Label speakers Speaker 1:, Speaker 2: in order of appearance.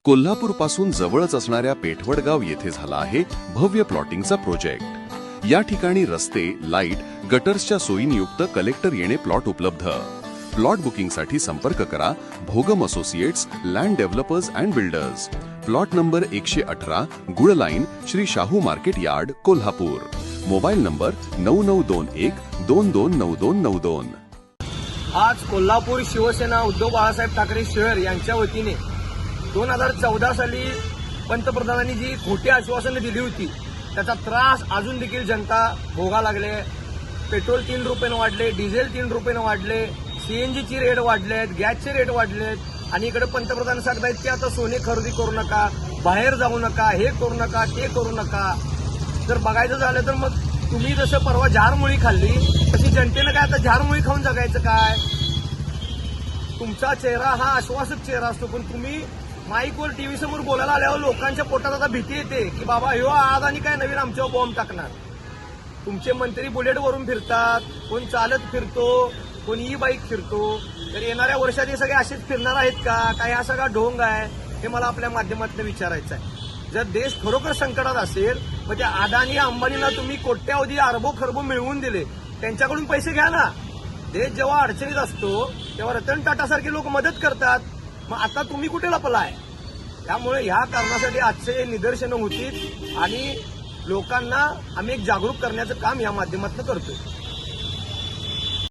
Speaker 1: कोल्हापूरपासून जवळच असणाऱ्या पेठवडगाव येथे झाला आहे भव्य प्लॉटिंगचा प्रोजेक्ट। या ठिकाणी रस्ते, लाईट, गटर्सच्या सोयीनियुक्त कलेक्टर येणे प्लॉट उपलब्ध। प्लॉट बुकिंगसाठी संपर्क करा Bhogam associates, land developers and builders, plot number 118, गुळ line, Shri Shahu market yard, Kolhapur. Mobile number 9921229292।
Speaker 2: आज कोल्हापूर शिवसेना उद्धव बाळासाहेब ठाकरे शहर यांच्या वतीने 2014 साली पंतप्रधानांनी जी खोटी आश्वासनं दिली होती त्याचा त्रास अजून देखील जनता भोगा लागले। पेट्रोल 3 रुपयानं वाढले, डिझेल 3 रुपयानं वाढले, सीएनजीची रेट वाढलेत, गॅसचे रेट वाढलेत आणि इकडे पंतप्रधान सांगतायत की आता सोने खरेदी करू नका, बाहेर जाऊ नका, हे करू नका, ते करू नका। जर बघायचं झालं तर मग तुम्ही जसं परवा झारमुळी खाल्ली तशी जनतेनं काय आता झारमुळी खाऊन जगायचं काय? तुमचा चेहरा हा आश्वासक चेहरा असतो, पण तुम्ही माईकवर टीव्ही समोर बोलायला आल्यावर लोकांच्या पोटात आता भीती येते की बाबा ह्यो आज आणि काय नवीन आमच्यावर बॉम्ब टाकणार। तुमचे मंत्री बुलेटवरून फिरतात, कोण चालत फिरतो, कोण ई बाईक फिरतो, तर येणाऱ्या वर्षात हे सगळे असेच फिरणार आहेत का? काय हा सगळा ढोंग आहे? हे मला आपल्या माध्यमातून विचारायचं आहे। जर देश खरोखर संकटात असेल मग त्या अदानी अंबानीला तुम्ही कोट्यावधी अरबो खरबो मिळवून दिले, त्यांच्याकडून पैसे घ्या ना। देश जेव्हा अडचणीत असतो तेव्हा रतन टाटासारखे लोक मदत करतात, मग आता तुम्ही कुठे लपलाय? त्यामुळे ह्या कारणासाठी आजचे निदर्शनं होतील आणि लोकांना आम्ही एक जागरूक करण्याचं काम या माध्यमातून करतोय।